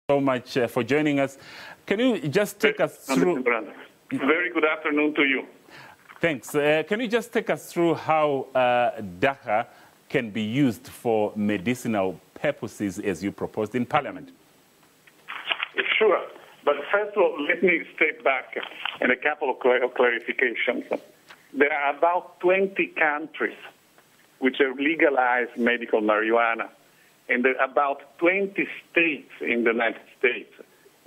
So much for joining us. Can you just take us through... Very good afternoon to you. Thanks. Can you just take us through how dagga can be used for medicinal purposes as you proposed in Parliament? Sure. But first of all, let me step back and a couple of clarifications. There are about 20 countries which have legalized medical marijuana, and there are about 20 states in the United States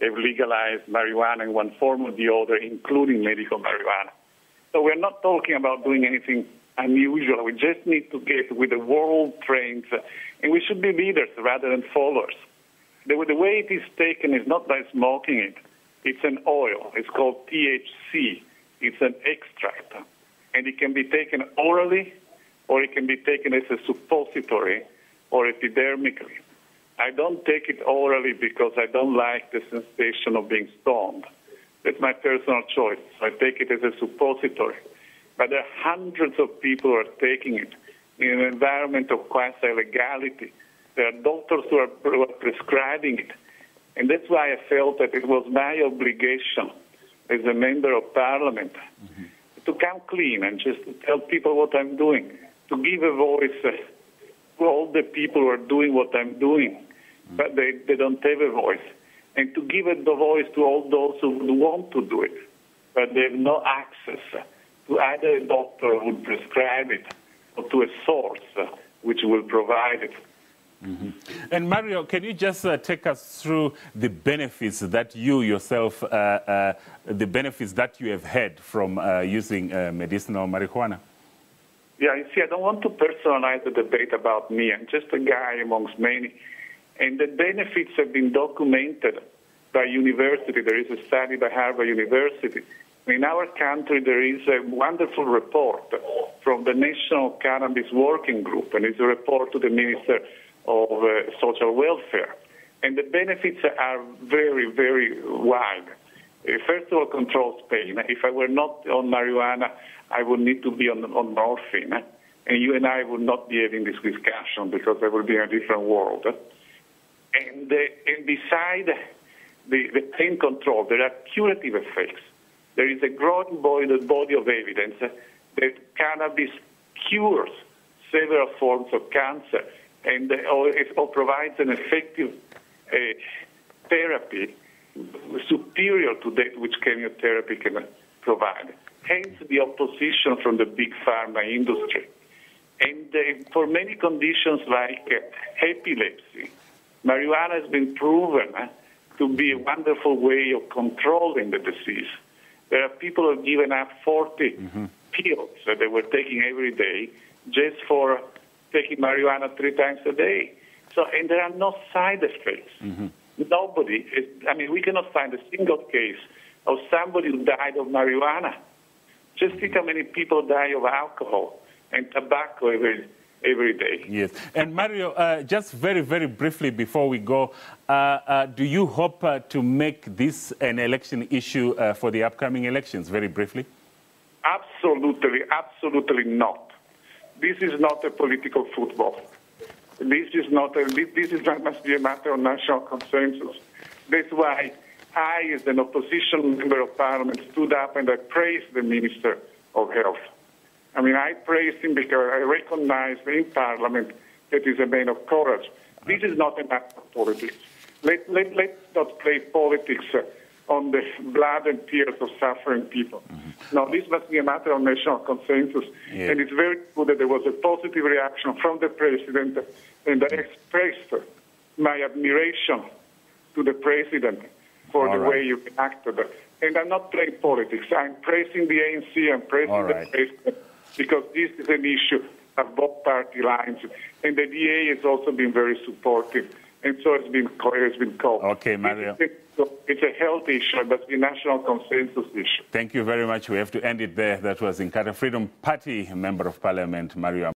have legalized marijuana in one form or the other, including medical marijuana. So we're not talking about doing anything unusual. We just need to get with the world trends, and we should be leaders rather than followers. The way it is taken is not by smoking it. It's an oil. It's called THC. It's an extract, and it can be taken orally, or it can be taken as a suppository or epidermically. I don't take it orally because I don't like the sensation of being stoned. That's my personal choice. So I take it as a suppository. But there are hundreds of people who are taking it in an environment of quasi-legality. There are doctors who are prescribing it. And that's why I felt that it was my obligation as a member of Parliament to come clean and just to tell people what I'm doing, to give a voice to all the people who are doing what I'm doing, but they don't have a voice, and to give the voice to all those who would want to do it, but they have no access to either a doctor who would prescribe it or to a source which will provide it. And Mario, can you just take us through the benefits that you yourself, the benefits that you have had from using medicinal marijuana? Yeah, you see, I don't want to personalize the debate about me. I'm just a guy amongst many. And the benefits have been documented by university. There is a study by Harvard University. In our country, there is a wonderful report from the National Cannabis Working Group, and it's a report to the Minister of Social Welfare. And the benefits are very, very wide. First of all, controls pain. If I were not on marijuana, I would need to be on morphine. And you and I would not be having this discussion because I would be in a different world. And beside the pain control, there are curative effects. There is a growing body of evidence that cannabis cures several forms of cancer and it provides an effective therapy superior to that which chemotherapy can provide. Hence the opposition from the big pharma industry. And for many conditions like epilepsy, marijuana has been proven to be a wonderful way of controlling the disease. There are people who have given up 40 pills that they were taking every day just for taking marijuana 3 times a day. So, and there are no side effects. Nobody, we cannot find a single case of somebody who died of marijuana. Just think how many people die of alcohol and tobacco every day. Yes. And Mario, just very, very briefly before we go, do you hope to make this an election issue for the upcoming elections, very briefly? Absolutely, absolutely not. This is not a political football. This must be a matter of national consensus. That's why I, as an opposition member of Parliament, stood up and I praised the Minister of Health. I praised him because I recognize in Parliament that he's a man of courage. This is not a matter of politics. Let's not play politics on the blood and tears of suffering people. No, this must be a matter of national consensus. Yeah. And it's very good that there was a positive reaction from the President, and I expressed my admiration to the President for the way you acted. And I'm not playing politics. I'm praising the ANC, I'm praising the President, because this is an issue of both party lines. And the DA has also been very supportive, and so it's been called. Okay, Mario. It's a health issue, but it's a national consensus issue. Thank you very much. We have to end it there. That was Inkatha Freedom Party Member of Parliament, Mario.